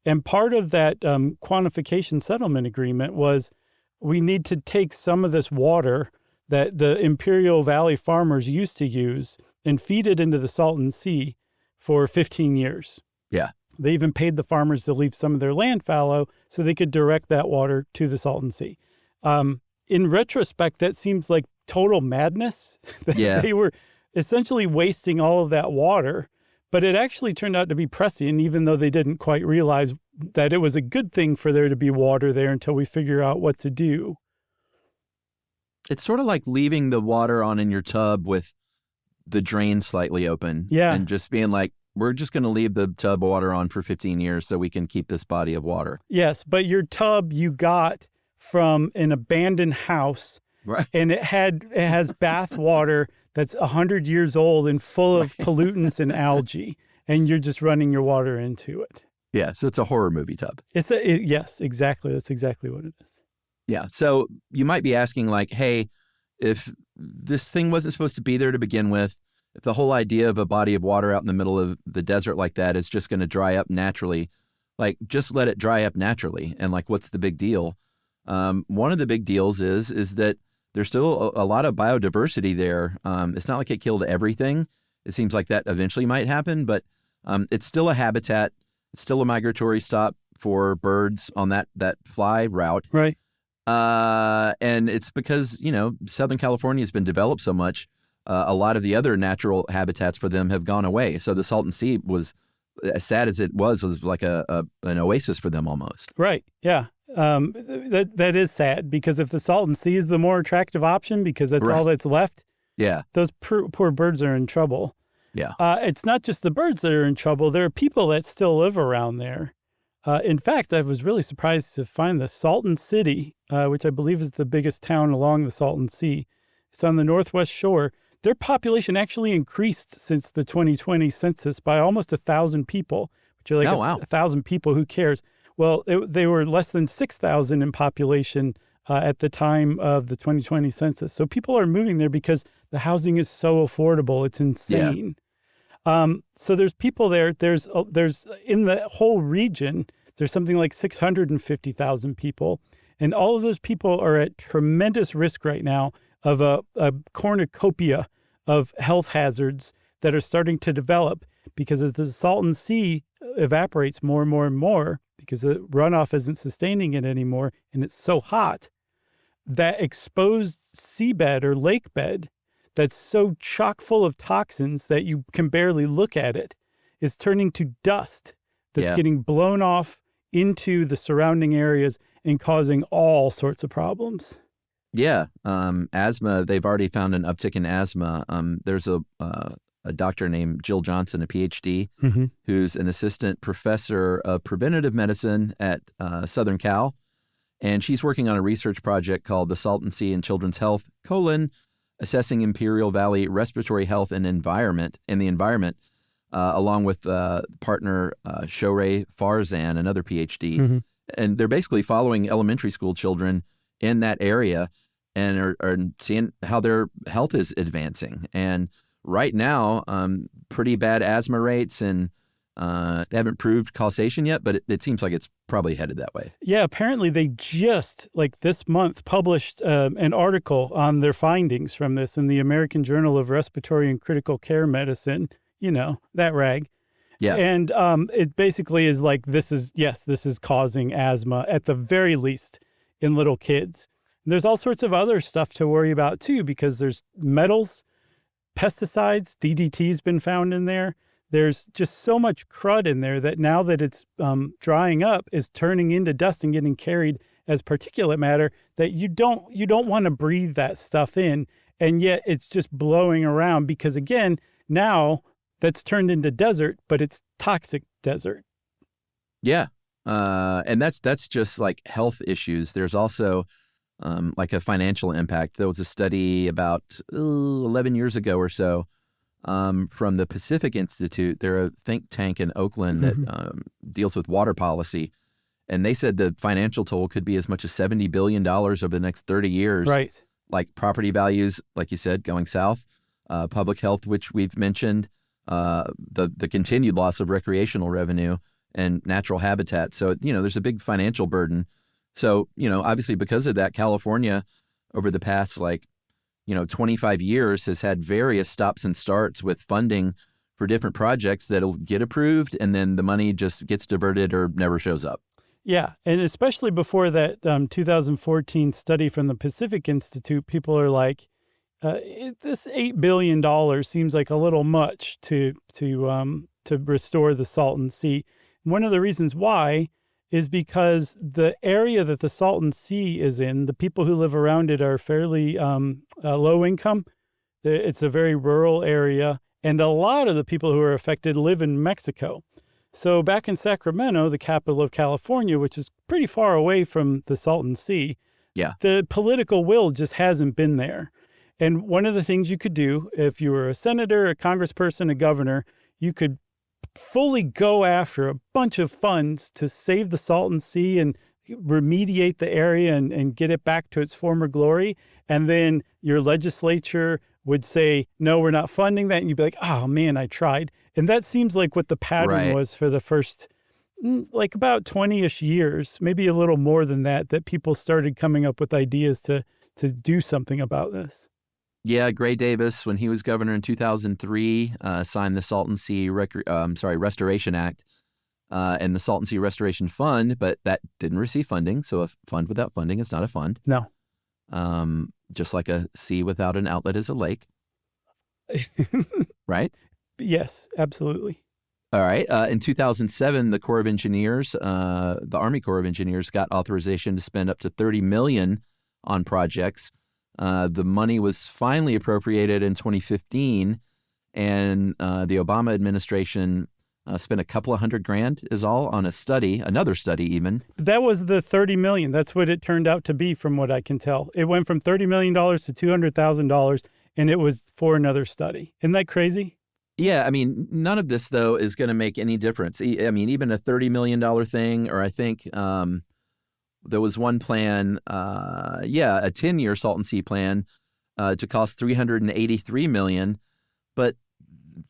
And part of that quantification settlement agreement was we need to take some of this water that the Imperial Valley farmers used to use and feed it into the Salton Sea for 15 years. Yeah. They even paid the farmers to leave some of their land fallow so they could direct that water to the Salton Sea. In retrospect, that seems like total madness. Yeah. They were essentially wasting all of that water, but it actually turned out to be prescient, even though they didn't quite realize that it was a good thing for there to be water there until we figure out what to do. It's sort of like leaving the water on in your tub with the drain slightly open. Yeah. And just being like, we're just going to leave the tub water on for 15 years so we can keep this body of water. Yes, but your tub you got from an abandoned house. Right. And it has bath water that's 100 years old and full of pollutants and algae, and you're just running your water into it. Yeah, so it's a horror movie tub. Yes, exactly. That's exactly what it is. Yeah, so you might be asking, like, hey, if this thing wasn't supposed to be there to begin with, if the whole idea of a body of water out in the middle of the desert like that is just going to dry up naturally, like, just let it dry up naturally. And, like, what's the big deal? One of the big deals is that there's still a lot of biodiversity there. It's not like it killed everything. It seems like that eventually might happen, but it's still a habitat. It's still a migratory stop for birds on that fly route. Right. And it's because, Southern California has been developed so much. A lot of the other natural habitats for them have gone away. So the Salton Sea was, as sad as it was like an oasis for them almost. Right. Yeah. That is sad, because if the Salton Sea is the more attractive option because that's all that's left, yeah, those poor birds are in trouble. Yeah. It's not just the birds that are in trouble. There are people that still live around there. In fact, I was really surprised to find the Salton City, which I believe is the biggest town along the Salton Sea. It's on the northwest shore. Their population actually increased since the 2020 census by almost 1,000 people, which are like 1,000 people. Who cares? Well, they were less than 6,000 in population at the time of the 2020 census. So people are moving there because the housing is so affordable. It's insane. Yeah. So there's people there. There's in the whole region, there's something like 650,000 people. And all of those people are at tremendous risk right now of a cornucopia of health hazards that are starting to develop because as the Salton Sea evaporates more and more and more, because the runoff isn't sustaining it anymore, and it's so hot, that exposed seabed or lake bed that's so chock full of toxins that you can barely look at it is turning to dust that's getting blown off into the surrounding areas and causing all sorts of problems. Yeah. Asthma, they've already found an uptick in asthma. There's a doctor named Jill Johnson, a PhD, who's an assistant professor of preventative medicine at Southern Cal. And she's working on a research project called the Salton Sea and Children's Health, Assessing Imperial Valley Respiratory Health and the Environment, along with partner Shorey Farzan, another PhD. And they're basically following elementary school children in that area and are seeing how their health is advancing. And right now, pretty bad asthma rates and They haven't proved causation yet, but it seems like it's probably headed that way. Yeah, apparently they just, like this month, published an article on their findings from this in the American Journal of Respiratory and Critical Care Medicine, you know, that rag. Yeah. And it basically is like, this is causing asthma at the very least in little kids. And there's all sorts of other stuff to worry about too, because there's metals, pesticides, DDT's been found in there. There's just so much crud in there that now that it's drying up is turning into dust and getting carried as particulate matter that you don't want to breathe that stuff in. And yet it's just blowing around because, again, now that's turned into desert, but it's toxic desert. Yeah. And that's just like health issues. There's also like a financial impact. There was a study about 11 years ago or so from the Pacific Institute. They're a think tank in Oakland that deals with water policy. And they said the financial toll could be as much as $70 billion over the next 30 years. Right. Like property values, like you said, going south, public health, which we've mentioned, the continued loss of recreational revenue and natural habitat. So, you know, there's a big financial burden. So, you know, obviously because of that, California over the past 25 years has had various stops and starts with funding for different projects that'll get approved and then the money just gets diverted or never shows up. Yeah. And especially before that 2014 study from the Pacific Institute, people are like, this $8 billion seems like a little much to restore the Salton Sea. One of the reasons why is because the area that the Salton Sea is in, the people who live around it are fairly low income. It's a very rural area, and a lot of the people who are affected live in Mexico. So back in Sacramento, the capital of California, which is pretty far away from the Salton Sea, the political will just hasn't been there. And one of the things you could do if you were a senator, a congressperson, a governor, you could fully go after a bunch of funds to save the Salton Sea and remediate the area and get it back to its former glory. And then your legislature would say, no, we're not funding that. And you'd be like, oh, man, I tried. And that seems like what the pattern was for the first, like about 20-ish years, maybe a little more than that people started coming up with ideas to do something about this. Yeah, Gray Davis, when he was governor in 2003, signed the Salton Sea Restoration Act and the Salton Sea Restoration Fund, but that didn't receive funding. So a fund without funding is not a fund. No. Just like a sea without an outlet is a lake. Right? Yes, absolutely. All right. In 2007, the Corps of Engineers, the Army Corps of Engineers, got authorization to spend up to $30 million on projects. The money was finally appropriated in 2015, and the Obama administration spent a couple of $100,000 is all on a study, another study even. That was the $30 million. That's what it turned out to be from what I can tell. It went from $30 million to $200,000, and it was for another study. Isn't that crazy? Yeah, I mean, none of this, though, is going to make any difference. I mean, even a $30 million thing, or I think there was one plan, a 10-year Salton Sea plan to cost $383 million, but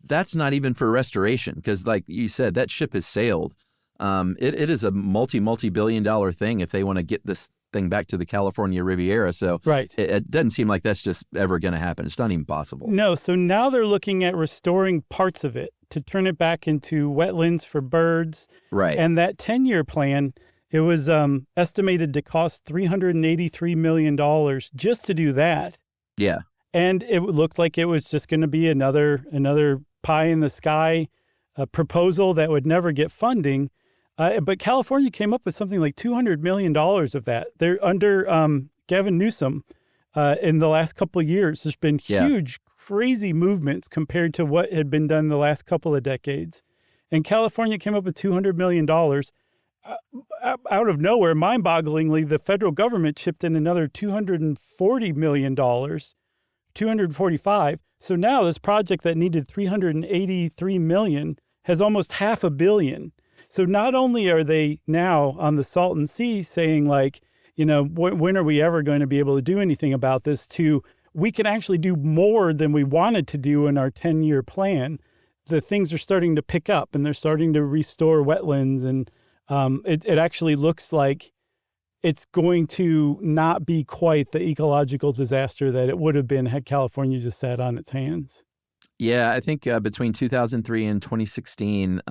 that's not even for restoration because, like you said, that ship has sailed. It is a multi-billion-dollar thing if they want to get this thing back to the California Riviera. So it doesn't seem like that's just ever going to happen. It's not even possible. No, so now they're looking at restoring parts of it to turn it back into wetlands for birds. Right. And that 10-year plan, it was estimated to cost $383 million just to do that. Yeah. And it looked like it was just going to be another pie in the sky proposal that would never get funding. But California came up with something like $200 million of that. They're under Gavin Newsom in the last couple of years. There's been huge, crazy movements compared to what had been done the last couple of decades. And California came up with $200 million. Out of nowhere, mind-bogglingly, the federal government chipped in another $240 million, $245. So now this project that needed $383 million has almost $500 million. So not only are they now on the Salton Sea saying like, you know, when are we ever going to be able to do anything about this, to we can actually do more than we wanted to do in our 10-year plan. the things are starting to pick up and they're starting to restore wetlands. And it actually looks like it's going to not be quite the ecological disaster that it would have been had California just sat on its hands. Yeah, I think between 2003 and 2016,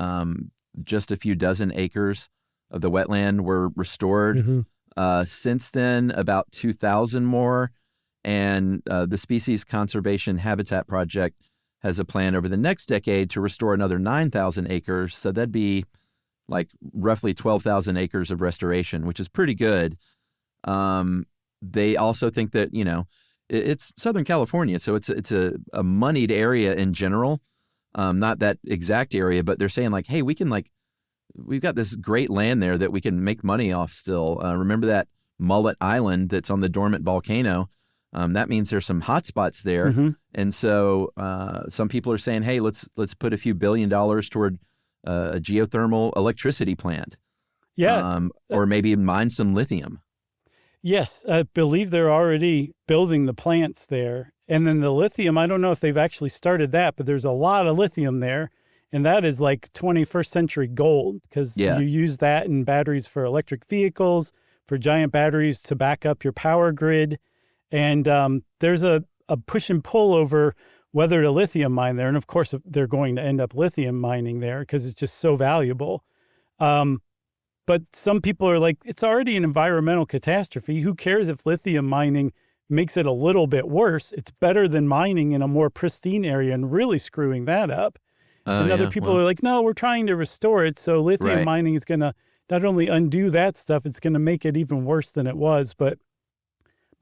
just a few dozen acres of the wetland were restored. Since then, about 2,000 more. And the Species Conservation Habitat Project has a plan over the next decade to restore another 9,000 acres. So that'd be like roughly 12,000 acres of restoration, which is pretty good. They also think that, it's Southern California, so it's a moneyed area in general. Not that exact area, but they're saying like, hey, we've got this great land there that we can make money off still. Remember that Mullet Island that's on the dormant volcano? That means there's some hot spots there. And so some people are saying, hey, let's put a few $1 billion toward a geothermal electricity plant. Yeah. Or maybe mine some lithium. Yes, I believe they're already building the plants there. And then the lithium, I don't know if they've actually started that, but there's a lot of lithium there. And that is like 21st century gold because you use that in batteries for electric vehicles, for giant batteries to back up your power grid. And there's a push and pull over whether to lithium mine there. And of course, they're going to end up lithium mining there because it's just so valuable. But some people are like, it's already an environmental catastrophe. Who cares if lithium mining makes it a little bit worse? It's better than mining in a more pristine area and really screwing that up. And other people are like, no, we're trying to restore it. So lithium mining is going to not only undo that stuff, it's going to make it even worse than it was. But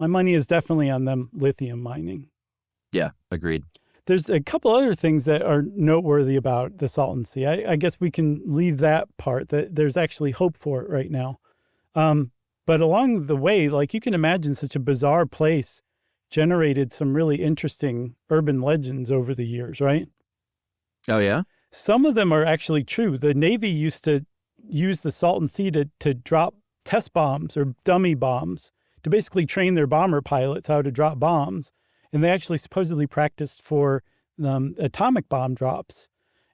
my money is definitely on them lithium mining. Yeah, agreed. There's a couple other things that are noteworthy about the Salton Sea. I guess we can leave that part, that there's actually hope for it right now. But along the way, like you can imagine such a bizarre place generated some really interesting urban legends over the years, right? Oh, yeah? Some of them are actually true. The Navy used to use the Salton Sea to drop test bombs or dummy bombs to basically train their bomber pilots how to drop bombs. And they actually supposedly practiced for atomic bomb drops.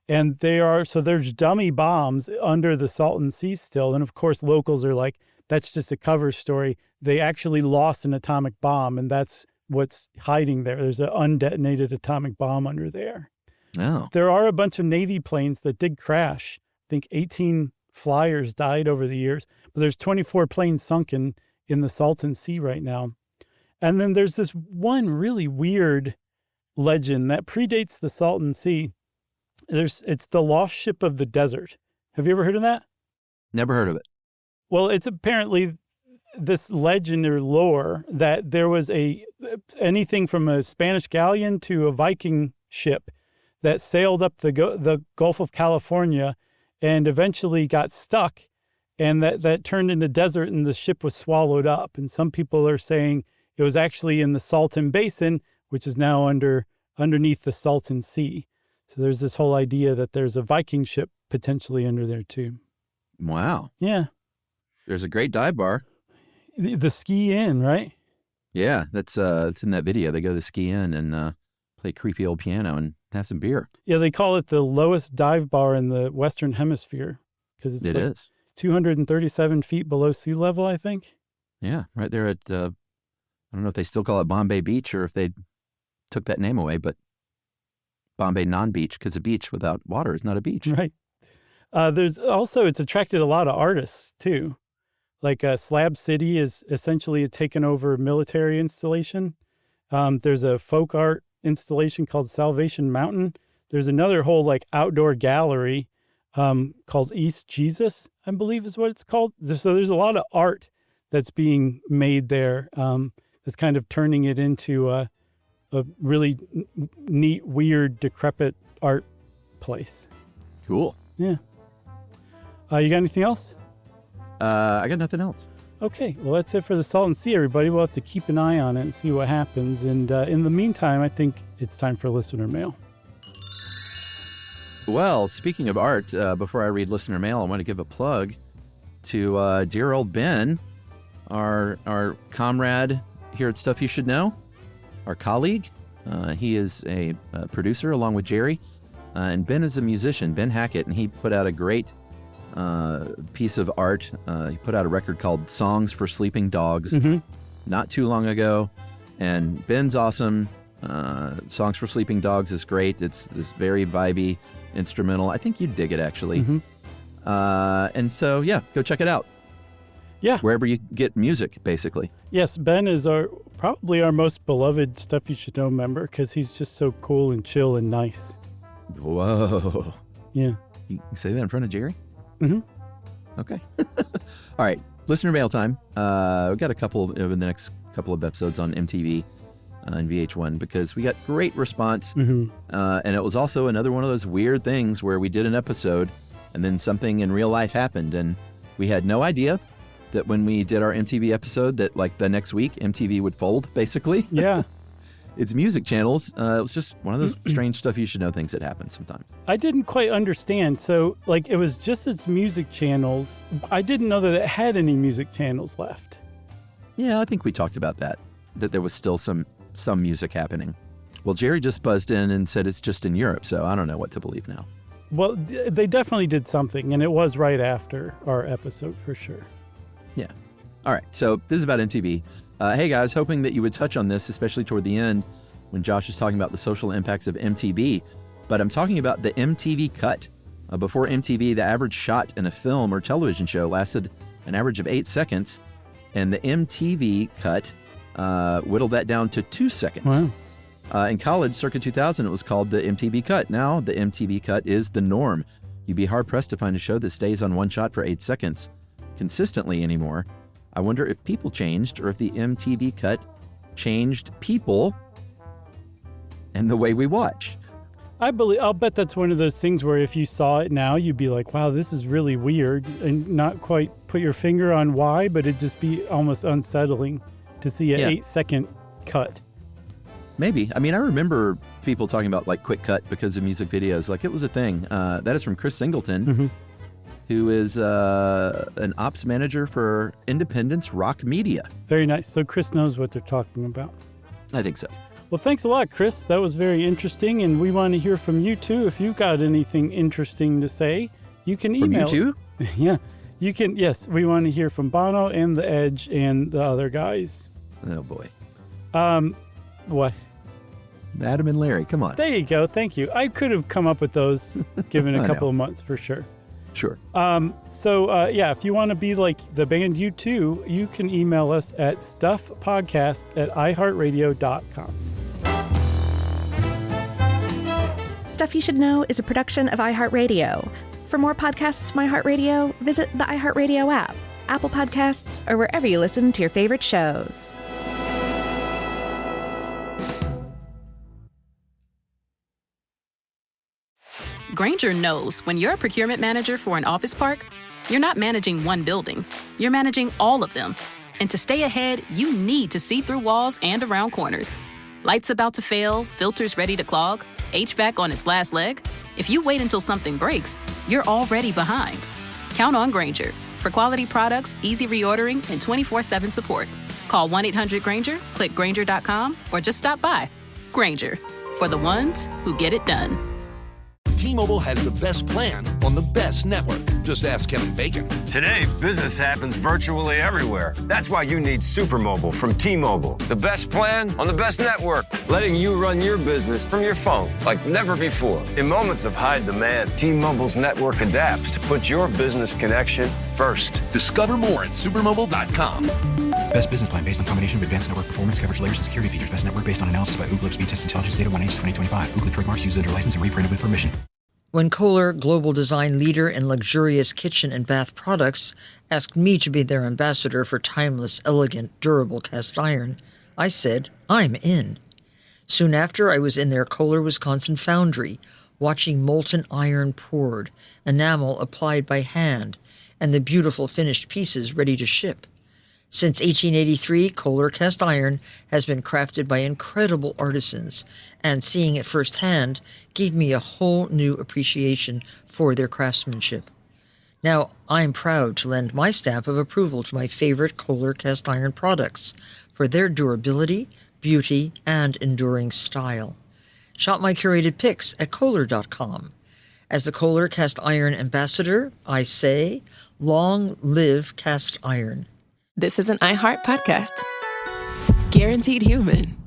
And there's dummy bombs under the Salton Sea still. And of course, locals are like, that's just a cover story. They actually lost an atomic bomb, and that's what's hiding there. There's an undetonated atomic bomb under there. Oh. There are a bunch of Navy planes that did crash. I think 18 flyers died over the years, but there's 24 planes sunken in the Salton Sea right now. And then there's this one really weird legend that predates the Salton Sea. It's the lost ship of the desert. Have you ever heard of that? Never heard of it. Well, it's apparently this legend or lore that there was anything from a Spanish galleon to a Viking ship that sailed up the Gulf of California and eventually got stuck, and that turned into desert and the ship was swallowed up. And some people are saying it was actually in the Salton Basin, which is now underneath the Salton Sea. So there's this whole idea that there's a Viking ship potentially under there too. Wow. Yeah. There's a great dive bar. The Ski Inn, right? Yeah, it's in that video. They go to the Ski Inn and play creepy old piano and have some beer. Yeah, they call it the lowest dive bar in the Western Hemisphere because it is 237 feet below sea level, I think. Yeah, right there at I don't know if they still call it Bombay Beach or if they took that name away, but Bombay non-beach, because a beach without water is not a beach. Right. There's also, it's attracted a lot of artists too. Like Slab City is essentially a taken over military installation. There's a folk art installation called Salvation Mountain. There's another whole like outdoor gallery called East Jesus, I believe is what it's called. So there's a lot of art that's being made there. That's kind of turning it into a really neat, weird, decrepit art place. Cool. Yeah. You got anything else? I got nothing else. Okay. Well, that's it for the Salton Sea, everybody. We'll have to keep an eye on it and see what happens. And in the meantime, I think it's time for listener mail. Well, speaking of art, before I read listener mail, I want to give a plug to dear old Ben, our comrade here at Stuff You Should Know, our colleague. He is a producer along with Jerry And Ben is a musician, Ben Hackett, and he put out a great piece of art. He put out a record called Songs for Sleeping Dogs not too long ago. And Ben's awesome. Songs for Sleeping Dogs is great. It's this very vibey instrumental. I think you'd dig it, actually. And so, yeah, go check it out. Yeah. Wherever you get music, basically. Yes, Ben is probably our most beloved Stuff You Should Know member because he's just so cool and chill and nice. Whoa. Yeah. You say that in front of Jerry? Mm-hmm. Okay. All right. Listener mail time. We've got a couple over the next couple of episodes on MTV and VH1 because we got great response. And it was also another one of those weird things where we did an episode and then something in real life happened. And we had no idea that when we did our MTV episode that like the next week MTV would fold, basically. Yeah. It's music channels. It was just one of those strange Stuff You Should Know things that happen sometimes. I didn't quite understand. So, like, it was just its music channels. I didn't know that it had any music channels left. Yeah, I think we talked about that there was still some music happening. Well, Jerry just buzzed in and said it's just in Europe, so I don't know what to believe now. Well, they definitely did something, and it was right after our episode for sure. Yeah. All right, so this is about MTV. Hey guys, hoping that you would touch on this, especially toward the end when Josh is talking about the social impacts of MTV. But I'm talking about the MTV cut. Before MTV, the average shot in a film or television show lasted an average of 8 seconds, and the MTV cut whittled that down to 2 seconds. Wow. In college, circa 2000, it was called the MTV cut. Now, the MTV cut is the norm. You'd be hard-pressed to find a show that stays on one shot for 8 seconds consistently anymore. I wonder if people changed or if the MTV cut changed people and the way we watch. I'll bet that's one of those things where if you saw it now, you'd be like, wow, this is really weird, and not quite put your finger on why, but it'd just be almost unsettling to see an 8-second cut. Maybe. I mean, I remember people talking about like quick cut because of music videos. Like it was a thing. That is from Chris Singleton, who is an ops manager for Independence Rock Media. Very nice. So Chris knows what they're talking about. I think so. Well, thanks a lot, Chris. That was very interesting, and we want to hear from you too. If you've got anything interesting to say, you can email. From you too? Yeah. You can. Yes, we want to hear from Bono and The Edge and the other guys. Oh, boy. What? Adam and Larry, come on. There you go. Thank you. I could have come up with those given a couple of months for sure. Sure. If you want to be like the band U2, you can email us at stuffpodcast@iheartradio.com. Stuff You Should Know is a production of iHeartRadio. For more podcasts from iHeartRadio, visit the iHeartRadio app, Apple Podcasts, or wherever you listen to your favorite shows. Grainger knows when you're a procurement manager for an office park, you're not managing one building, you're managing all of them. And to stay ahead, you need to see through walls and around corners. Lights about to fail, filters ready to clog, HVAC on its last leg. If you wait until something breaks, you're already behind. Count on Grainger for quality products, easy reordering, and 24/7 support. Call 1-800-GRAINGER, click Grainger.com, or just stop by. Grainger, for the ones who get it done. T-Mobile has the best plan on the best network. Just ask Kevin Bacon. Today, business happens virtually everywhere. That's why you need Supermobile from T-Mobile. The best plan on the best network, letting you run your business from your phone like never before. In moments of high demand, T-Mobile's network adapts to put your business connection first. Discover more at supermobile.com. Best business plan based on combination of advanced network performance, coverage layers, and security features. Best network based on analysis by Ookla Speed Test Intelligence Data 1H2025. Ookla trademarks used under license and reprinted with permission. When Kohler, global design leader in luxurious kitchen and bath products, asked me to be their ambassador for timeless, elegant, durable cast iron, I said, I'm in. Soon after, I was in their Kohler, Wisconsin foundry, watching molten iron poured, enamel applied by hand, and the beautiful finished pieces ready to ship. Since 1883, Kohler cast iron has been crafted by incredible artisans, and seeing it firsthand gave me a whole new appreciation for their craftsmanship. Now, I'm proud to lend my stamp of approval to my favorite Kohler cast iron products for their durability, beauty, and enduring style. Shop my curated picks at Kohler.com. As the Kohler Cast Iron Ambassador, I say, long live cast iron. This is an iHeart podcast. Guaranteed Human.